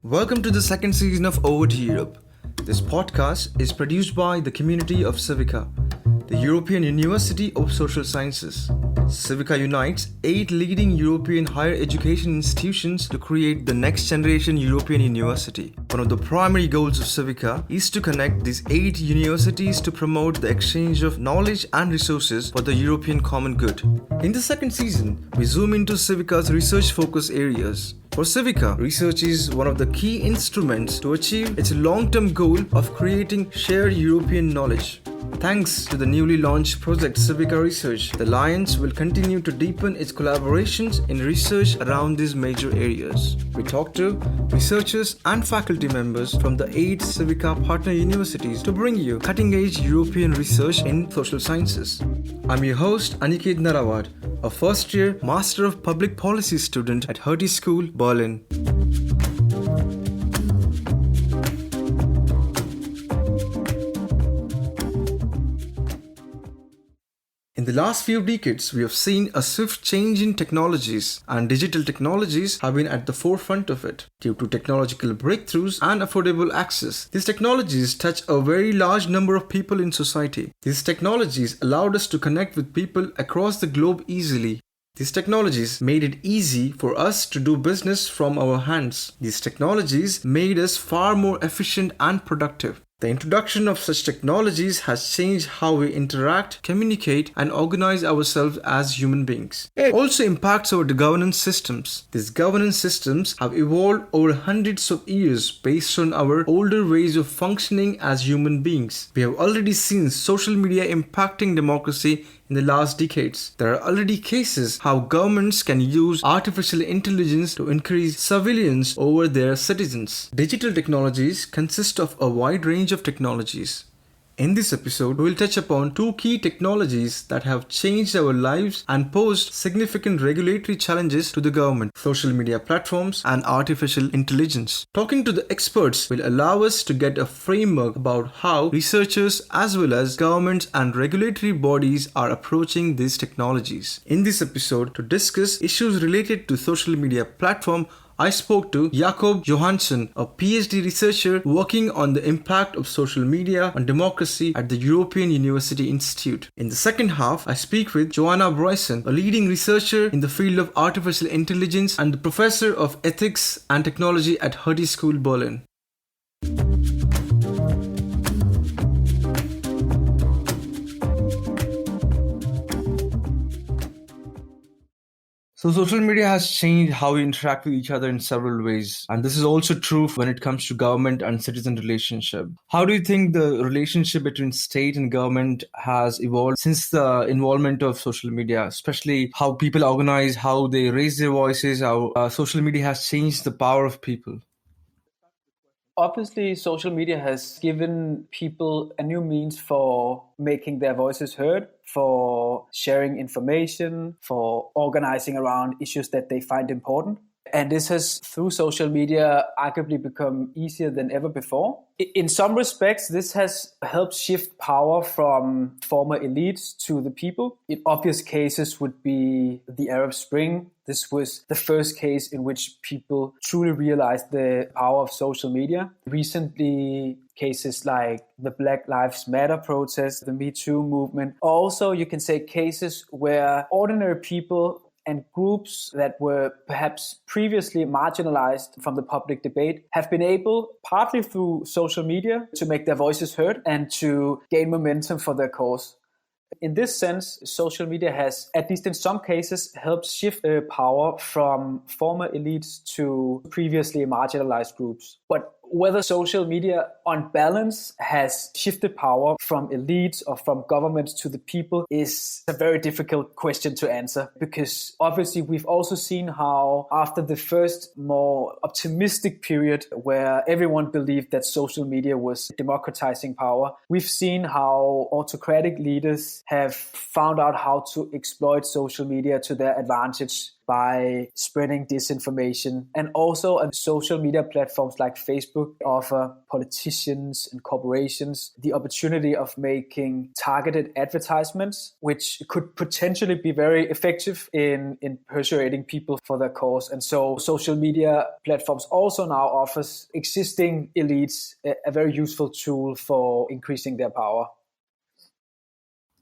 Welcome to the second season of Over to Europe. This podcast is produced by the community of CIVICA, the European University of Social Sciences. CIVICA unites 8 leading European higher education institutions to create the next generation European university. One of the primary goals of CIVICA is to connect these 8 universities to promote the exchange of knowledge and resources for the European common good. In the second season, we zoom into CIVICA's research focus areas. For CIVICA, research is one of the key instruments to achieve its long-term goal of creating shared European knowledge. Thanks to the newly launched project CIVICA Research, the Alliance will continue to deepen its collaborations in research around these major areas. We talk to researchers and faculty members from the 8 CIVICA partner universities to bring you cutting-edge European research in social sciences. I'm your host, Aniket Narawat, a first-year Master of Public Policy student at Hertie School, Berlin. In the last few decades, we have seen a swift change in technologies, and digital technologies have been at the forefront of it. Due to technological breakthroughs and affordable access, these technologies touch a very large number of people in society. These technologies allowed us to connect with people across the globe easily. These technologies made it easy for us to do business from our hands. These technologies made us far more efficient and productive. The introduction of such technologies has changed how we interact, communicate, and organize ourselves as human beings. It also impacts our governance systems. These governance systems have evolved over hundreds of years based on our older ways of functioning as human beings. We have already seen social media impacting democracy in the last decades. There are already cases how governments can use artificial intelligence to increase surveillance over their citizens. Digital technologies consist of a wide range of technologies. In this episode, we will touch upon 2 key technologies that have changed our lives and posed significant regulatory challenges to the government: social media platforms and artificial intelligence. Talking to the experts will allow us to get a framework about how researchers as well as governments and regulatory bodies are approaching these technologies. In this episode, to discuss issues related to social media platform, I spoke to Jakob Johansson, a PhD researcher working on the impact of social media on democracy at the European University Institute. In the second half, I speak with Joanna Bryson, a leading researcher in the field of artificial intelligence and the professor of ethics and technology at Hertie School, Berlin. So social media has changed how we interact with each other in several ways. And this is also true when it comes to government and citizen relationship. How do you think the relationship between state and government has evolved since the involvement of social media, especially how people organize, how they raise their voices, how social media has changed the power of people? Obviously, social media has given people a new means for making their voices heard, for sharing information, for organizing around issues that they find important. And this has, through social media, arguably become easier than ever before. In some respects, this has helped shift power from former elites to the people. In obvious cases would be the Arab Spring. This was the first case in which people truly realized the power of social media. Recently, cases like the Black Lives Matter protest, the Me Too movement. Also, you can say cases where ordinary people and groups that were perhaps previously marginalized from the public debate have been able, partly through social media, to make their voices heard and to gain momentum for their cause. In this sense, social media has, at least in some cases, helped shift power from former elites to previously marginalized groups. But whether social media on balance has shifted power from elites or from governments to the people is a very difficult question to answer, because obviously we've also seen how after the first more optimistic period where everyone believed that social media was democratizing power, we've seen how autocratic leaders have found out how to exploit social media to their advantage by spreading disinformation. And also on social media platforms like Facebook offer politicians and corporations the opportunity of making targeted advertisements, which could potentially be very effective in persuading people for their cause. And so social media platforms also now offers existing elites a very useful tool for increasing their power.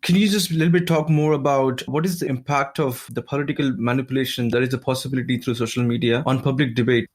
Can you just a little bit talk more about what is the impact of the political manipulation that is a possibility through social media on public debate?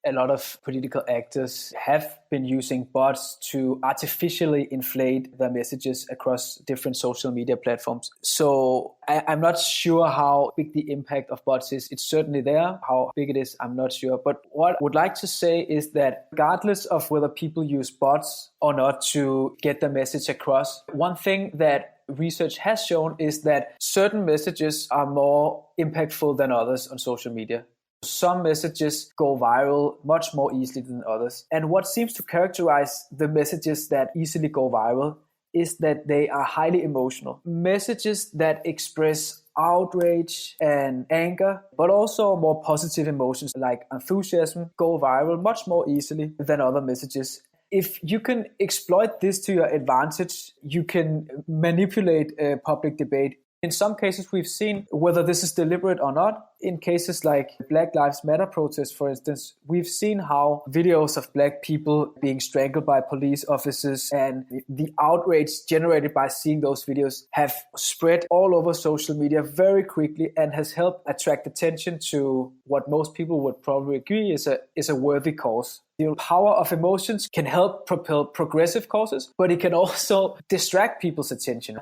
A lot of political actors have been using bots to artificially inflate their messages across different social media platforms. So I'm not sure how big the impact of bots is. It's certainly there. How big it is, I'm not sure. But what I would like to say is that regardless of whether people use bots or not to get their message across, one thing that research has shown is that certain messages are more impactful than others on social media. Some messages go viral much more easily than others. And what seems to characterize the messages that easily go viral is that they are highly emotional. Messages that express outrage and anger, but also more positive emotions like enthusiasm, go viral much more easily than other messages. If you can exploit this to your advantage, you can manipulate public debate. In some cases, we've seen whether this is deliberate or not. In cases like Black Lives Matter protests, for instance, we've seen how videos of Black people being strangled by police officers and the outrage generated by seeing those videos have spread all over social media very quickly and has helped attract attention to what most people would probably agree is a worthy cause. The power of emotions can help propel progressive causes, but it can also distract people's attention.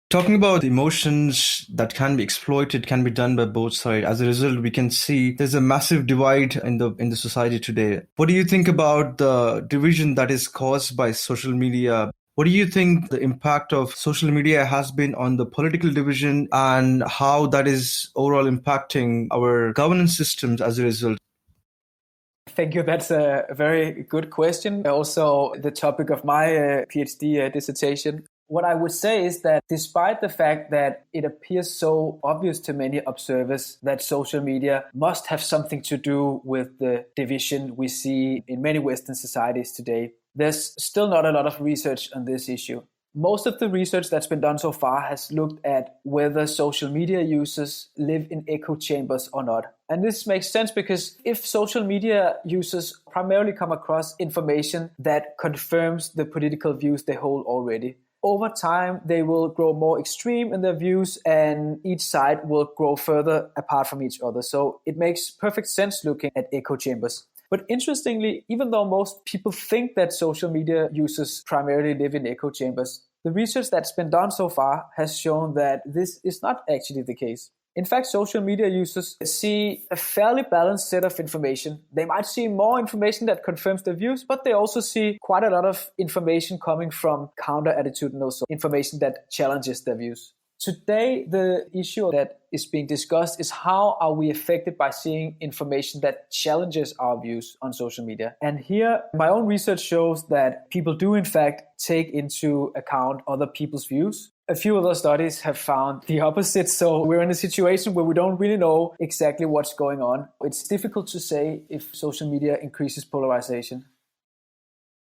Talking about the emotions that can be exploited can be done by both sides. As a result, we can see there's a massive divide in the society today. What do you think about the division that is caused by social media? What do you think the impact of social media has been on the political division and how that is overall impacting our governance systems as a result? Thank you. That's a very good question. Also, the topic of my PhD dissertation. What I would say is that despite the fact that it appears so obvious to many observers that social media must have something to do with the division we see in many Western societies today, there's still not a lot of research on this issue. Most of the research that's been done so far has looked at whether social media users live in echo chambers or not. And this makes sense because if social media users primarily come across information that confirms the political views they hold already, over time, they will grow more extreme in their views and each side will grow further apart from each other. So it makes perfect sense looking at echo chambers. But interestingly, even though most people think that social media users primarily live in echo chambers, the research that's been done so far has shown that this is not actually the case. In fact, social media users see a fairly balanced set of information. They might see more information that confirms their views, but they also see quite a lot of information coming from counter-attitudinal, so information that challenges their views. Today, the issue that is being discussed is how are we affected by seeing information that challenges our views on social media. And here, my own research shows that people do in fact take into account other people's views. A few other studies have found the opposite. So we're in a situation where we don't really know exactly what's going on. It's difficult to say if social media increases polarization.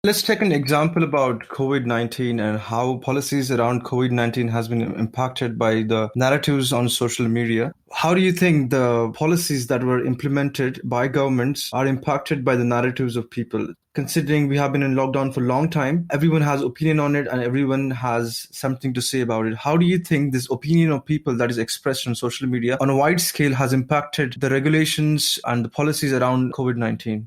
Let's take an example about COVID-19 and how policies around COVID-19 has been impacted by the narratives on social media. How do you think the policies that were implemented by governments are impacted by the narratives of people? Considering we have been in lockdown for a long time, everyone has opinion on it and everyone has something to say about it. How do you think this opinion of people that is expressed on social media on a wide scale has impacted the regulations and the policies around COVID-19?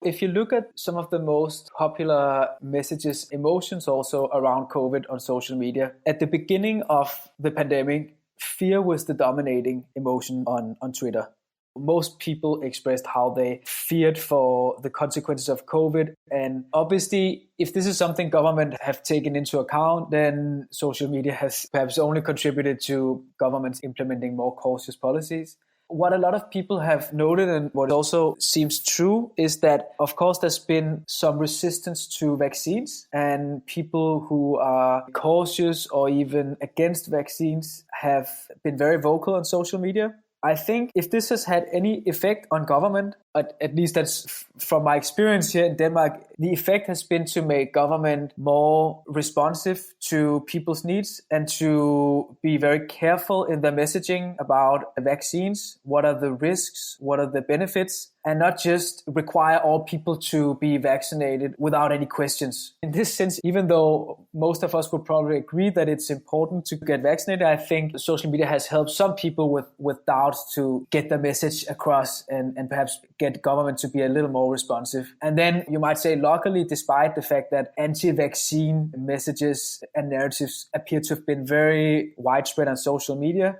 If you look at some of the most popular messages, emotions also around COVID on social media, at the beginning of the pandemic, fear was the dominating emotion on Twitter. Most people expressed how they feared for the consequences of COVID. And obviously, if this is something government have taken into account, then social media has perhaps only contributed to governments implementing more cautious policies. What a lot of people have noted, and what also seems true, is that, of course, there's been some resistance to vaccines, and people who are cautious or even against vaccines have been very vocal on social media. I think if this has had any effect on government, at least that's from my experience here in Denmark, the effect has been to make government more responsive to people's needs and to be very careful in their messaging about vaccines. What are the risks? What are the benefits? And not just require all people to be vaccinated without any questions. In this sense, even though most of us would probably agree that it's important to get vaccinated, I think social media has helped some people with doubts to get the message across and perhaps get government to be a little more responsive. And then you might say, luckily, despite the fact that anti-vaccine messages and narratives appear to have been very widespread on social media,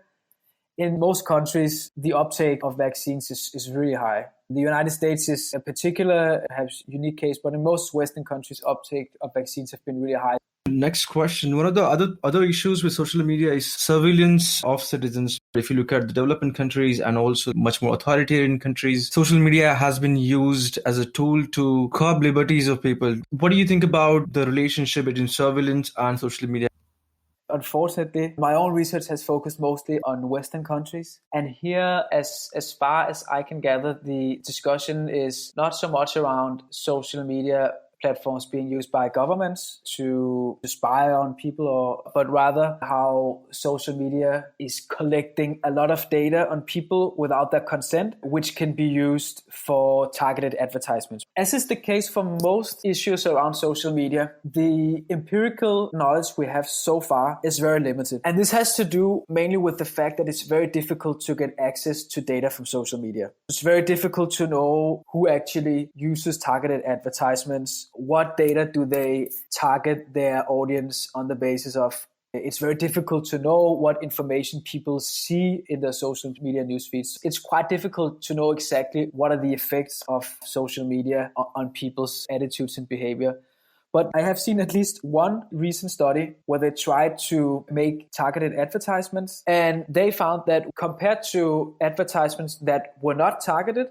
in most countries, the uptake of vaccines is really high. The United States is a particular, has unique case, but in most Western countries, uptake of vaccines have been really high. Next question. One of the other issues with social media is surveillance of citizens. If you look at the developing countries and also much more authoritarian countries, social media has been used as a tool to curb liberties of people. What do you think about the relationship between surveillance and social media? Unfortunately, my own research has focused mostly on Western countries. And here, as far as I can gather, the discussion is not so much around social media platforms being used by governments to spy on people, but rather how social media is collecting a lot of data on people without their consent, which can be used for targeted advertisements. As is the case for most issues around social media, the empirical knowledge we have so far is very limited. And this has to do mainly with the fact that it's very difficult to get access to data from social media. It's very difficult to know who actually uses targeted advertisements. What data do they target their audience on the basis of? It's very difficult to know what information people see in their social media news feeds. It's quite difficult to know exactly what are the effects of social media on people's attitudes and behavior. But I have seen at least one recent study where they tried to make targeted advertisements, and they found that compared to advertisements that were not targeted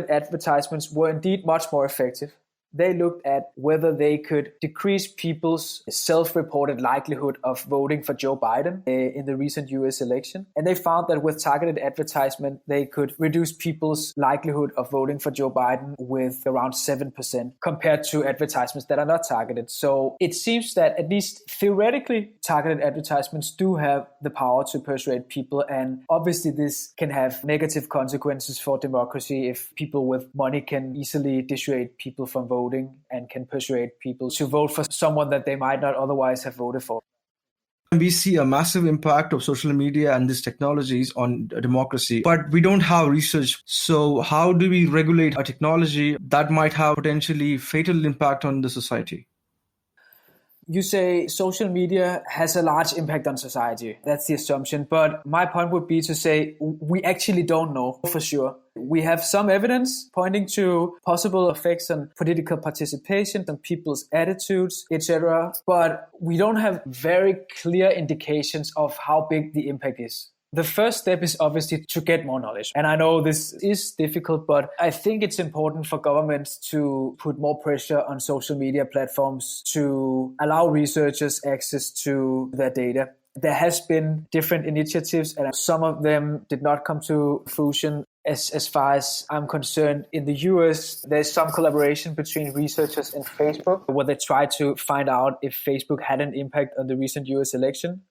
advertisements were indeed much more effective. They looked at whether they could decrease people's self-reported likelihood of voting for Joe Biden in the recent US election. And they found that with targeted advertisement, they could reduce people's likelihood of voting for Joe Biden with around 7% compared to advertisements that are not targeted. So it seems that at least theoretically, targeted advertisements do have the power to persuade people. And obviously this can have negative consequences for democracy if people with money can easily dissuade people from voting and can persuade people to vote for someone that they might not otherwise have voted for. We see a massive impact of social media and these technologies on democracy, but we don't have research. So how do we regulate a technology that might have potentially fatal impact on the society? You say social media has a large impact on society. That's the assumption. But my point would be to say we actually don't know for sure. We have some evidence pointing to possible effects on political participation, on people's attitudes, etc. But we don't have very clear indications of how big the impact is. The first step is obviously to get more knowledge. And I know this is difficult, but I think it's important for governments to put more pressure on social media platforms to allow researchers access to their data. There has been different initiatives, and some of them did not come to fruition. As far as I'm concerned, in the US, there's some collaboration between researchers and Facebook where they try to find out if Facebook had an impact on the recent US election.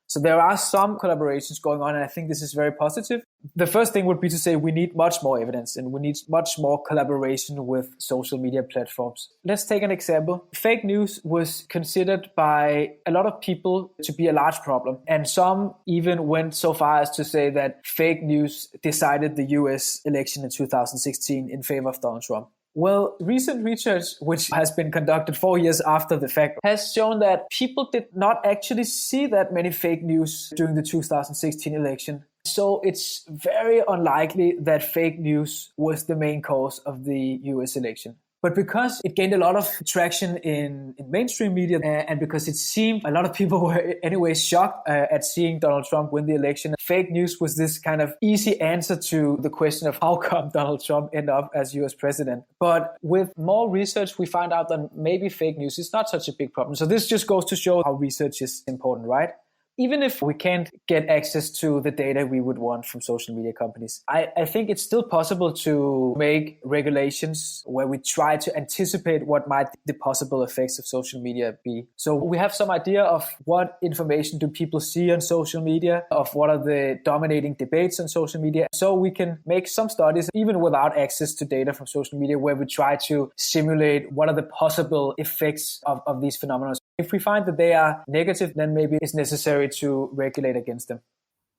So there are some collaborations going on, and I think this is very positive. The first thing would be to say we need much more evidence and we need much more collaboration with social media platforms. Let's take an example. Fake news was considered by a lot of people to be a large problem, and some even went so far as to say that fake news decided the US election in 2016 in favor of Donald Trump. Well, recent research, which has been conducted 4 years after the fact, has shown that people did not actually see that many fake news during the 2016 election. So it's very unlikely that fake news was the main cause of the US election. But because it gained a lot of traction in mainstream media, and because it seemed a lot of people were anyway shocked at seeing Donald Trump win the election, fake news was this kind of easy answer to the question of how come Donald Trump ended up as US president. But with more research, we find out that maybe fake news is not such a big problem. So this just goes to show how research is important, right? Even if we can't get access to the data we would want from social media companies, I think it's still possible to make regulations where we try to anticipate what might the possible effects of social media be. So we have some idea of what information do people see on social media, of what are the dominating debates on social media. So we can make some studies, even without access to data from social media, where we try to simulate what are the possible effects of these phenomena. If we find that they are negative, then maybe it's necessary to regulate against them.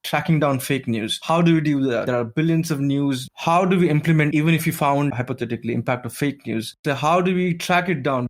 Tracking down fake news. How do we do that? There are billions of news. How do we implement, even if we found hypothetically impact of fake news? So how do we track it down?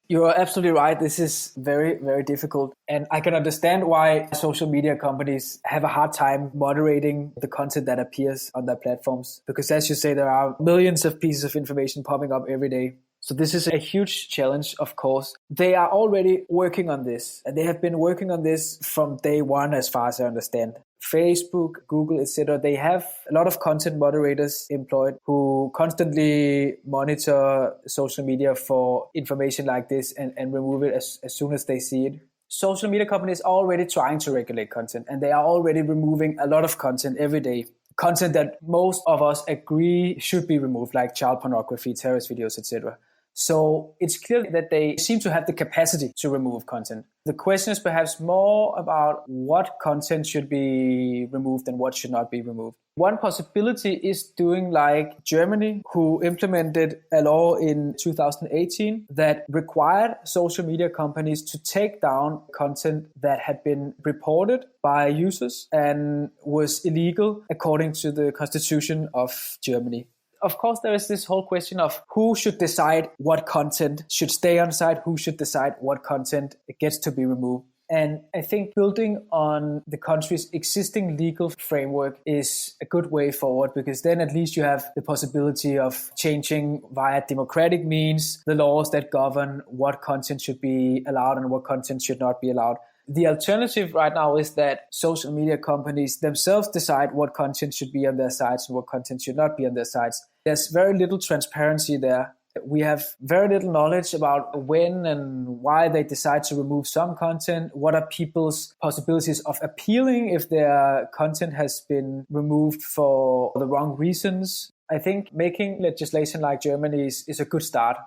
You are absolutely right. This is very, very difficult. And I can understand why social media companies have a hard time moderating the content that appears on their platforms. Because as you say, there are millions of pieces of information popping up every day. So this is a huge challenge, of course. They are already working on this, and they have been working on this from day one, as far as I understand. Facebook, Google, etc. They have a lot of content moderators employed who constantly monitor social media for information like this and remove it as soon as they see it. Social media companies are already trying to regulate content, and they are already removing a lot of content every day. Content that most of us agree should be removed, like child pornography, terrorist videos, etc. So it's clear that they seem to have the capacity to remove content. The question is perhaps more about what content should be removed and what should not be removed. One possibility is doing like Germany, who implemented a law in 2018 that required social media companies to take down content that had been reported by users and was illegal according to the constitution of Germany. Of course, there is this whole question of who should decide what content should stay on site, who should decide what content gets to be removed. And I think building on the country's existing legal framework is a good way forward, because then at least you have the possibility of changing via democratic means the laws that govern what content should be allowed and what content should not be allowed. The alternative right now is that social media companies themselves decide what content should be on their sites and what content should not be on their sites. There's very little transparency there. We have very little knowledge about when and why they decide to remove some content. What are people's possibilities of appealing if their content has been removed for the wrong reasons? I think making legislation like Germany is a good start.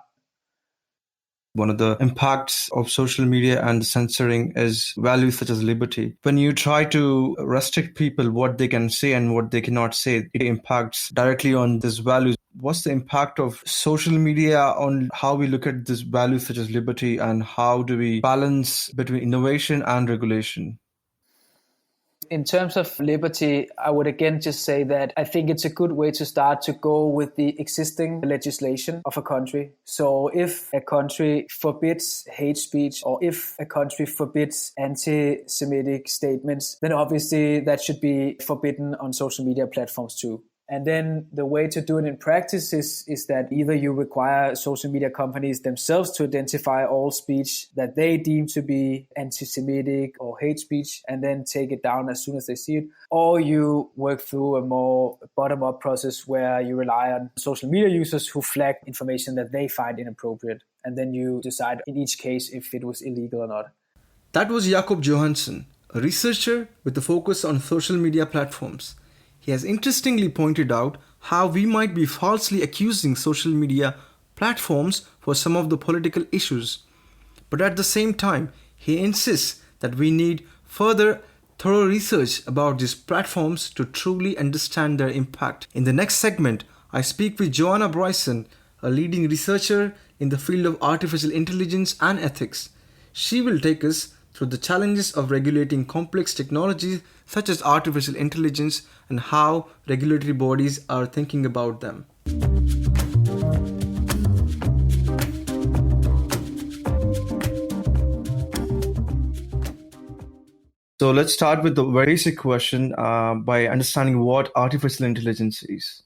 One of the impacts of social media and censoring is values such as liberty. When you try to restrict people what they can say and what they cannot say, it impacts directly on these values. What's the impact of social media on how we look at these values such as liberty, and how do we balance between innovation and regulation? In terms of liberty, I would again just say that I think it's a good way to start to go with the existing legislation of a country. So if a country forbids hate speech, or if a country forbids anti-Semitic statements, then obviously that should be forbidden on social media platforms too. And then the way to do it in practice is that either you require social media companies themselves to identify all speech that they deem to be anti-Semitic or hate speech and then take it down as soon as they see it, or you work through a more bottom-up process where you rely on social media users who flag information that they find inappropriate, and then you decide in each case if it was illegal or not. That was Jakob Johansson, a researcher with a focus on social media platforms. He has interestingly pointed out how we might be falsely accusing social media platforms for some of the political issues. But at the same time, he insists that we need further thorough research about these platforms to truly understand their impact. In the next segment, I speak with Joanna Bryson, a leading researcher in the field of artificial intelligence and ethics. She will take us through the challenges of regulating complex technologies such as artificial intelligence and how regulatory bodies are thinking about them. So let's start with the very basic question by understanding what artificial intelligence is.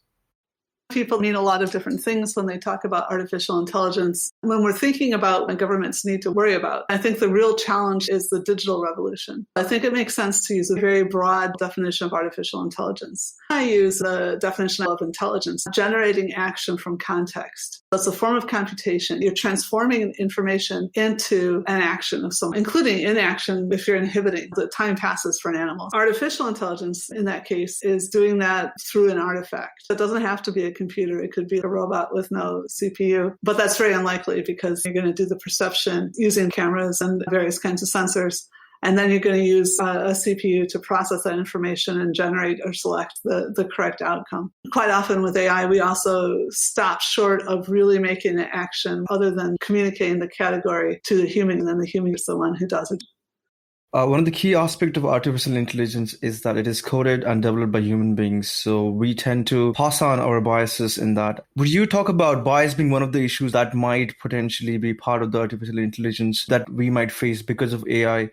People mean a lot of different things when they talk about artificial intelligence. When we're thinking about what governments need to worry about, I think the real challenge is the digital revolution. I think it makes sense to use a very broad definition of artificial intelligence. I use the definition of intelligence, generating action from context. That's a form of computation. You're transforming information into an action of some, including inaction if you're inhibiting. The time passes for an animal. Artificial intelligence, in that case, is doing that through an artifact. It doesn't have to be a computer. It could be a robot with no CPU. But that's very unlikely because you're going to do the perception using cameras and various kinds of sensors. And then you're going to use a CPU to process that information and generate or select the correct outcome. Quite often with AI, we also stop short of really making an action other than communicating the category to the human, and then the human is the one who does it. One of the key aspects of artificial intelligence is that it is coded and developed by human beings. So we tend to pass on our biases in that. Would you talk about bias being one of the issues that might potentially be part of the artificial intelligence that we might face because of AI?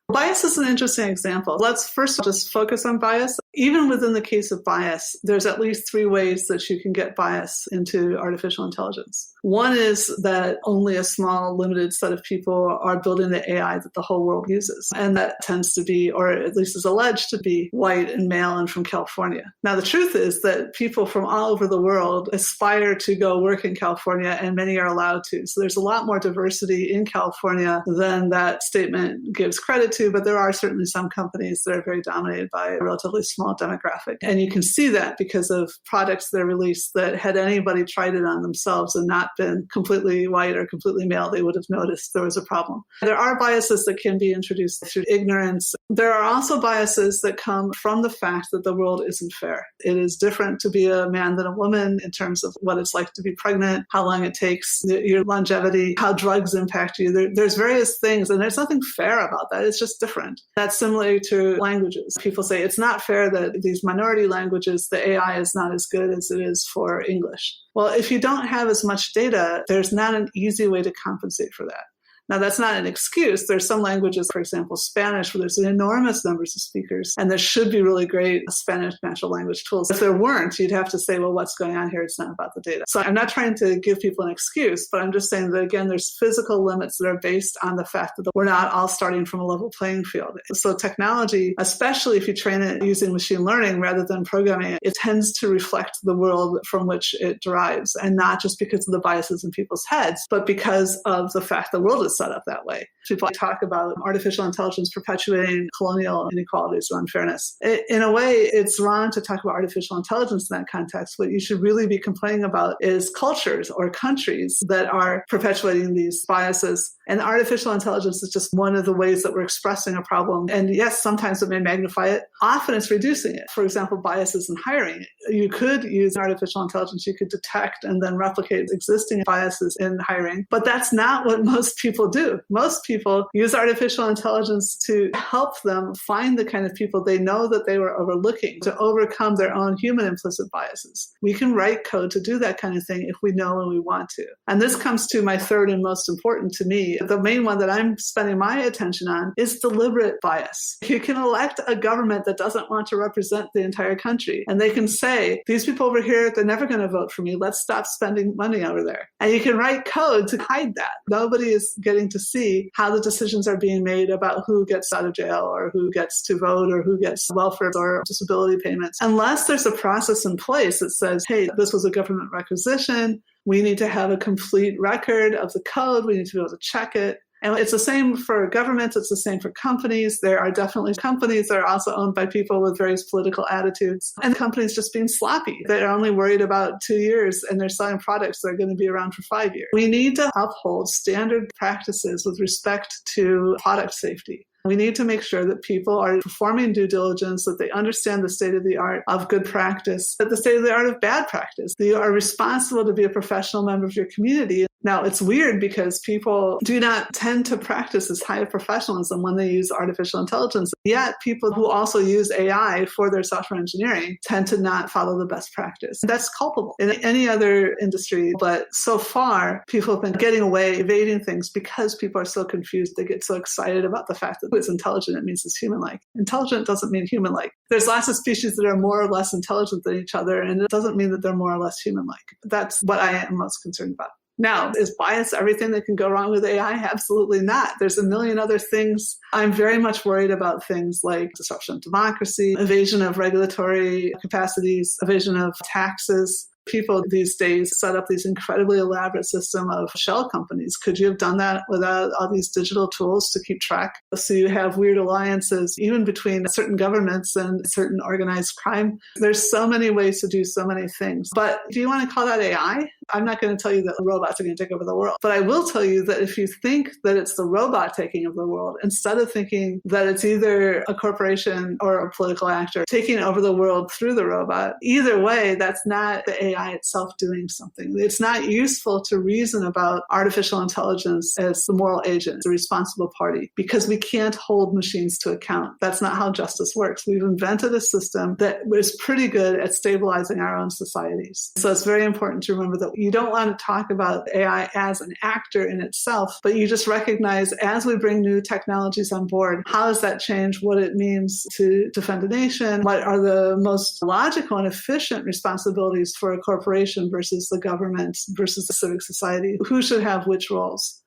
Bias is an interesting example. Let's first just focus on bias. Even within the case of bias, there's at least 3 ways that you can get bias into artificial intelligence. One is that only a small, limited set of people are building the AI that the whole world uses. And that tends to be, or at least is alleged to be, white and male and from California. Now, the truth is that people from all over the world aspire to go work in California, and many are allowed to. So there's a lot more diversity in California than that statement gives credit to, but there are certainly some companies that are very dominated by a relatively small demographic. And you can see that because of products that are released that had anybody tried it on themselves and not been completely white or completely male, they would have noticed there was a problem. There are biases that can be introduced through ignorance. There are also biases that come from the fact that the world isn't fair. It is different to be a man than a woman in terms of what it's like to be pregnant, how long it takes, your longevity, how drugs impact you. There's various things, and there's nothing fair about that. It's just different. That's similar to languages. People say it's not fair that these minority languages, the AI is not as good as it is for English. Well, if you don't have as much data, there's not an easy way to compensate for that. Now, that's not an excuse. There's some languages, for example, Spanish, where there's enormous numbers of speakers, and there should be really great Spanish natural language tools. If there weren't, you'd have to say, well, what's going on here? It's not about the data. So I'm not trying to give people an excuse, but I'm just saying that, again, there's physical limits that are based on the fact that we're not all starting from a level playing field. So technology, especially if you train it using machine learning rather than programming it, it tends to reflect the world from which it derives, and not just because of the biases in people's heads, but because of the fact the world is set up that way. People talk about artificial intelligence perpetuating colonial inequalities or unfairness. In a way, it's wrong to talk about artificial intelligence in that context. What you should really be complaining about is cultures or countries that are perpetuating these biases. And artificial intelligence is just one of the ways that we're expressing a problem. And yes, sometimes it may magnify it. Often it's reducing it. For example, biases in hiring. You could use artificial intelligence. You could detect and then replicate existing biases in hiring. But that's not what most people do. Most people use artificial intelligence to help them find the kind of people they know that they were overlooking, to overcome their own human implicit biases. We can write code to do that kind of thing if we know and we want to. And this comes to my third and most important to me. The main one that I'm spending my attention on is deliberate bias. You can elect a government that doesn't want to represent the entire country. And they can say, these people over here, they're never going to vote for me. Let's stop spending money over there. And you can write code to hide that. Nobody is getting to see how the decisions are being made about who gets out of jail or who gets to vote or who gets welfare or disability payments. Unless there's a process in place that says, hey, this was a government requisition. We need to have a complete record of the code. We need to be able to check it. And it's the same for governments. It's the same for companies. There are definitely companies that are also owned by people with various political attitudes. And companies just being sloppy. They're only worried about 2 years and they're selling products that are going to be around for 5 years. We need to uphold standard practices with respect to product safety. We need to make sure that people are performing due diligence, that they understand the state of the art of good practice, that the state of the art of bad practice. You are responsible to be a professional member of your community. Now, it's weird because people do not tend to practice as high of professionalism when they use artificial intelligence. Yet people who also use AI for their software engineering tend to not follow the best practice. That's culpable in any other industry. But so far, people have been getting away, evading things because people are so confused. They get so excited about the fact that it's intelligent. It means it's human-like. Intelligent doesn't mean human-like. There's lots of species that are more or less intelligent than each other, and it doesn't mean that they're more or less human-like. That's what I am most concerned about. Now, is bias everything that can go wrong with AI? Absolutely not. There's a million other things. I'm very much worried about things like disruption of democracy, evasion of regulatory capacities, evasion of taxes. People these days set up these incredibly elaborate system of shell companies. Could you have done that without all these digital tools to keep track? So you have weird alliances, even between certain governments and certain organized crime. There's so many ways to do so many things. But do you want to call that AI? I'm not going to tell you that robots are going to take over the world. But I will tell you that if you think that it's the robot taking over the world, instead of thinking that it's either a corporation or a political actor taking over the world through the robot, either way, that's not the AI itself doing something. It's not useful to reason about artificial intelligence as the moral agent, the responsible party, because we can't hold machines to account. That's not how justice works. We've invented a system that is pretty good at stabilizing our own societies. So it's very important to remember that you don't want to talk about AI as an actor in itself, but you just recognize as we bring new technologies on board, how does that change what it means to defend a nation? What are the most logical and efficient responsibilities for a corporation versus the government versus the civic society? Who should have which roles?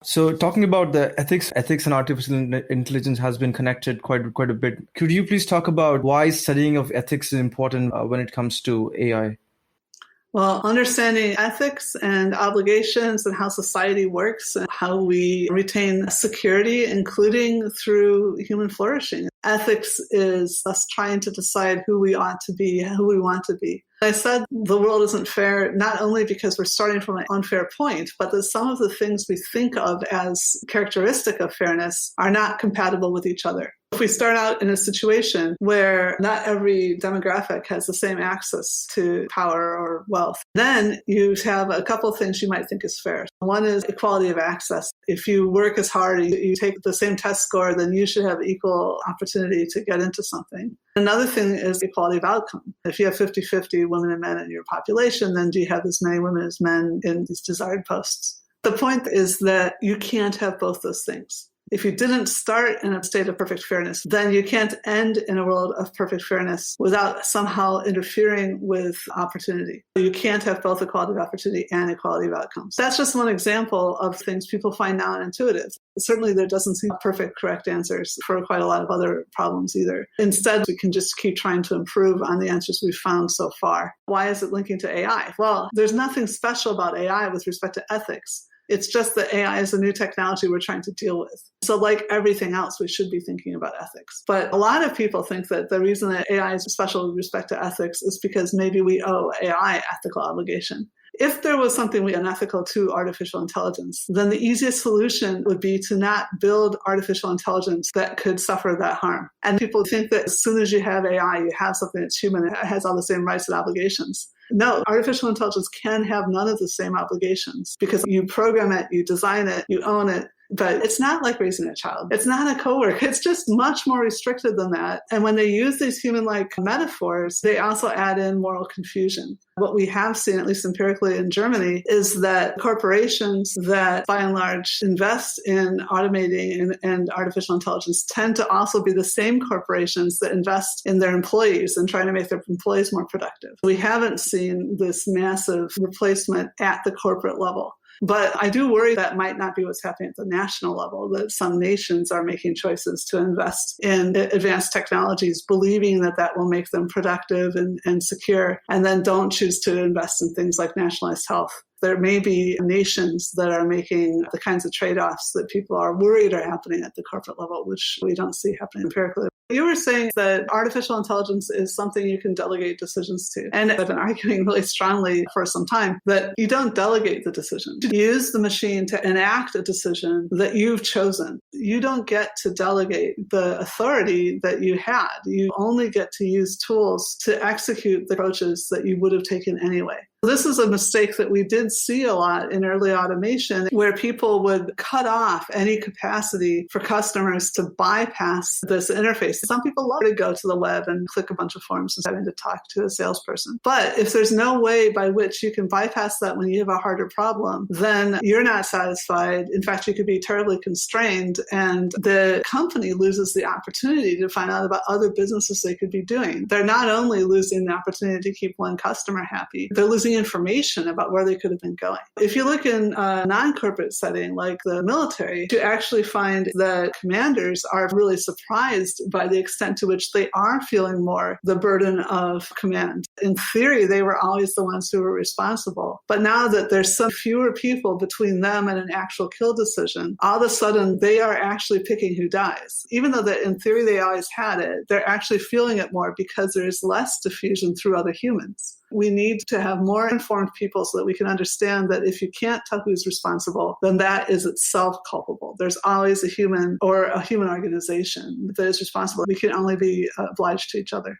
So talking about the ethics and artificial intelligence has been connected quite a bit. Could you please talk about why studying of ethics is important when it comes to AI? Well, understanding ethics and obligations and how society works and how we retain security, including through human flourishing. Ethics is us trying to decide who we ought to be, who we want to be. I said the world isn't fair, not only because we're starting from an unfair point, but that some of the things we think of as characteristic of fairness are not compatible with each other. If we start out in a situation where not every demographic has the same access to power or wealth, then you have a couple of things you might think is fair. One is equality of access. If you work as hard, you take the same test score, then you should have equal opportunity to get into something. Another thing is equality of outcome. If you have 50-50 women and men in your population, then do you have as many women as men in these desired posts? The point is that you can't have both those things. If you didn't start in a state of perfect fairness, then you can't end in a world of perfect fairness without somehow interfering with opportunity. You can't have both equality of opportunity and equality of outcomes. That's just one example of things people find non-intuitive. Certainly there doesn't seem perfect, correct answers for quite a lot of other problems either. Instead, we can just keep trying to improve on the answers we've found so far. Why is it linking to AI? Well, there's nothing special about AI with respect to ethics. It's just that AI is a new technology we're trying to deal with. So like everything else, we should be thinking about ethics. But a lot of people think that the reason that AI is special with respect to ethics is because maybe we owe AI ethical obligation. If there was something unethical to artificial intelligence, then the easiest solution would be to not build artificial intelligence that could suffer that harm. And people think that as soon as you have AI, you have something that's human, it has all the same rights and obligations. No, artificial intelligence can have none of the same obligations because you program it, you design it, you own it. But it's not like raising a child. It's not a coworker. It's just much more restricted than that. And when they use these human-like metaphors, they also add in moral confusion. What we have seen, at least empirically in Germany, is that corporations that by and large invest in automating and artificial intelligence tend to also be the same corporations that invest in their employees and trying to make their employees more productive. We haven't seen this massive replacement at the corporate level. But I do worry that might not be what's happening at the national level, that some nations are making choices to invest in advanced technologies, believing that that will make them productive and secure, and then don't choose to invest in things like nationalized health. There may be nations that are making the kinds of trade-offs that people are worried are happening at the corporate level, which we don't see happening empirically. You were saying that artificial intelligence is something you can delegate decisions to. And I've been arguing really strongly for some time that you don't delegate the decision. You use the machine to enact a decision that you've chosen. You don't get to delegate the authority that you had. You only get to use tools to execute the approaches that you would have taken anyway. This is a mistake that we did see a lot in early automation, where people would cut off any capacity for customers to bypass this interface. Some people love to go to the web and click a bunch of forms instead of having to talk to a salesperson. But if there's no way by which you can bypass that when you have a harder problem, then you're not satisfied. In fact, you could be terribly constrained, and the company loses the opportunity to find out about other businesses they could be doing. They're not only losing the opportunity to keep one customer happy, they're losing information about where they could have been going. If you look in a non-corporate setting like the military, you actually find that commanders are really surprised by the extent to which they are feeling more the burden of command. In theory, they were always the ones who were responsible. But now that there's some fewer people between them and an actual kill decision, all of a sudden they are actually picking who dies. Even though that in theory they always had it, they're actually feeling it more because there's less diffusion through other humans. We need to have more informed people so that we can understand that if you can't tell who's responsible, then that is itself culpable. There's always a human or a human organization that is responsible. We can only be obliged to each other.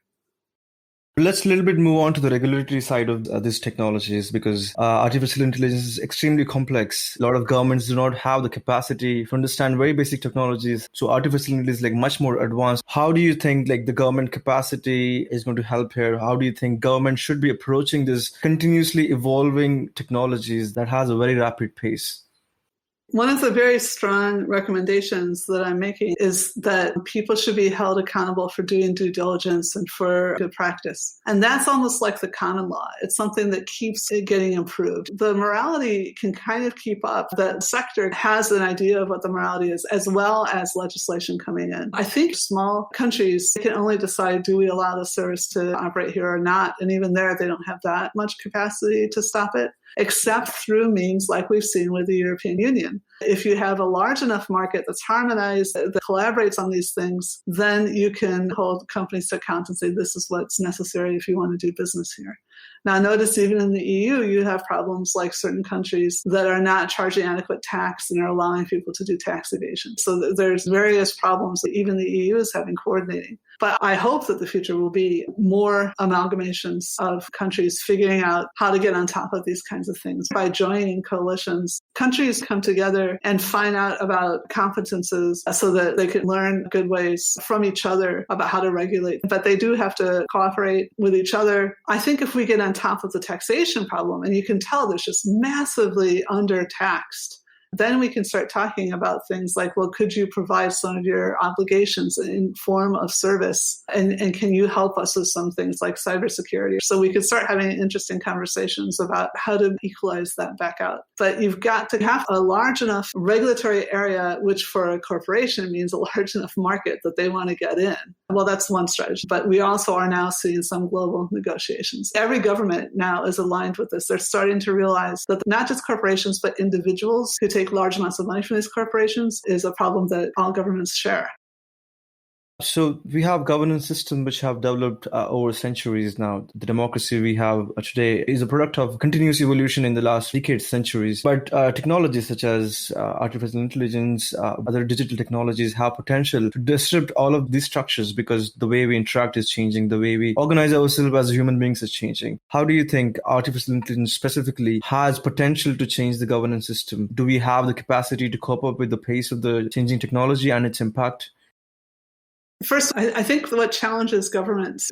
Let's a little bit move on to the regulatory side of these technologies, because artificial intelligence is extremely complex. A lot of governments do not have the capacity to understand very basic technologies. So artificial intelligence is like much more advanced. How do you think like the government capacity is going to help here? How do you think government should be approaching this continuously evolving technologies that has a very rapid pace? One of the very strong recommendations that I'm making is that people should be held accountable for doing due diligence and for good practice. And that's almost like the common law. It's something that keeps it getting improved. The morality can kind of keep up. The sector has an idea of what the morality is, as well as legislation coming in. I think small countries can only decide, do we allow the service to operate here or not? And even there, they don't have that much capacity to stop it, except through means like we've seen with the European Union. If you have a large enough market that's harmonized, that collaborates on these things, then you can hold companies to account and say, this is what's necessary if you want to do business here. Now, notice even in the EU, you have problems like certain countries that are not charging adequate tax and are allowing people to do tax evasion. So there's various problems that even the EU is having coordinating. But I hope that the future will be more amalgamations of countries figuring out how to get on top of these kinds of things by joining coalitions. Countries come together and find out about competences so that they can learn good ways from each other about how to regulate. But they do have to cooperate with each other. I think if we get on top of the taxation problem, and you can tell there's just massively undertaxed, then we can start talking about things like, well, could you provide some of your obligations in form of service? And can you help us with some things like cybersecurity? So we could start having interesting conversations about how to equalize that back out. But you've got to have a large enough regulatory area, which for a corporation means a large enough market that they want to get in. Well, that's one strategy. But we also are now seeing some global negotiations. Every government now is aligned with this. They're starting to realize that not just corporations, but individuals who take large amounts of money from these corporations is a problem that all governments share. So we have governance systems which have developed over centuries now. The democracy we have today is a product of continuous evolution in the last decades, centuries. But technologies such as artificial intelligence, other digital technologies have potential to disrupt all of these structures because the way we interact is changing, the way we organize ourselves as human beings is changing. How do you think artificial intelligence specifically has potential to change the governance system? Do we have the capacity to cope up with the pace of the changing technology and its impact? First, I think what challenges governance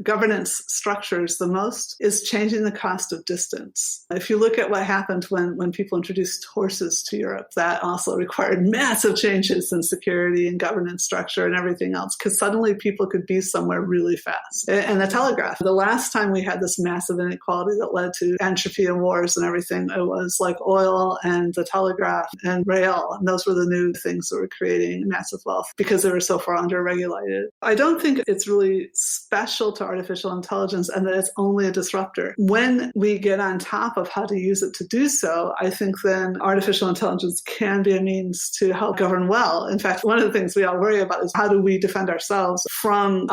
structures the most is changing the cost of distance. If you look at what happened when people introduced horses to Europe, that also required massive changes in security and governance structure and everything else, because suddenly people could be somewhere really fast. And the telegraph, the last time we had this massive inequality that led to entropy and wars and everything, it was like oil and the telegraph and rail. And those were the new things that were creating massive wealth because they were so far under-regulated. I don't think it's really special to artificial intelligence and that it's only a disruptor. When we get on top of how to use it to do so, I think then artificial intelligence can be a means to help govern well. In fact, one of the things we all worry about is how do we defend ourselves from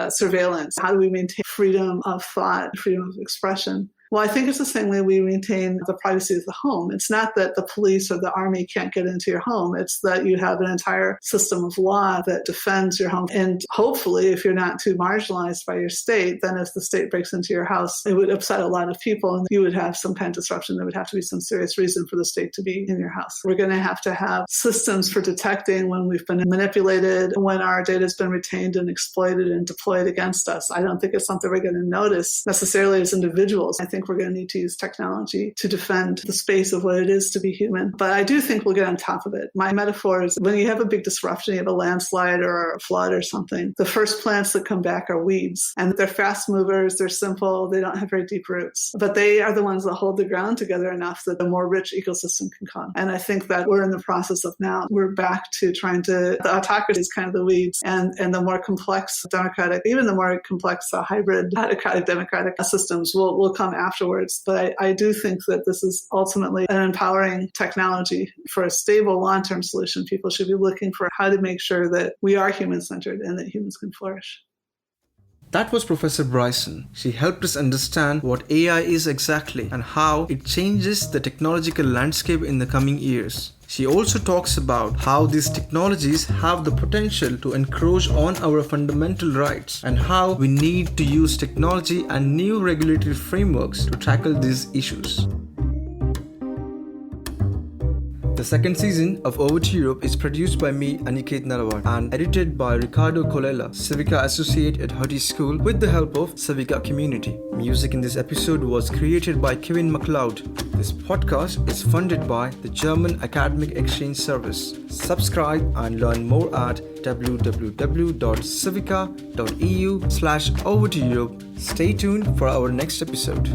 surveillance? How do we maintain freedom of thought, freedom of expression? Well, I think it's the same way we maintain the privacy of the home. It's not that the police or the army can't get into your home. It's that you have an entire system of law that defends your home. And hopefully, if you're not too marginalized by your state, then if the state breaks into your house, it would upset a lot of people and you would have some kind of disruption. There would have to be some serious reason for the state to be in your house. We're going to have systems for detecting when we've been manipulated, when our data has been retained and exploited and deployed against us. I don't think it's something we're going to notice necessarily as individuals. I think we're going to need to use technology to defend the space of what it is to be human. But I do think we'll get on top of it. My metaphor is when you have a big disruption, you have a landslide or a flood or something, the first plants that come back are weeds. And they're fast movers, they're simple, they don't have very deep roots. But they are the ones that hold the ground together enough that a more rich ecosystem can come. And I think that we're in the process of now. We're back to the autocracy is kind of the weeds, and the more complex democratic, even the more complex hybrid autocratic democratic systems will come afterwards. But I do think that this is ultimately an empowering technology for a stable long-term solution. People should be looking for how to make sure that we are human-centered and that humans can flourish. That was Professor Bryson. She helped us understand what AI is exactly and how it changes the technological landscape in the coming years. She also talks about how these technologies have the potential to encroach on our fundamental rights and how we need to use technology and new regulatory frameworks to tackle these issues. The second season of Over to Europe is produced by me, Aniket Narawat, and edited by Ricardo Colella, Civica Associate at Hutty School, with the help of Civica Community. Music in this episode was created by Kevin MacLeod. This podcast is funded by the German Academic Exchange Service. Subscribe and learn more at www.civica.eu/over to Europe. Stay tuned for our next episode.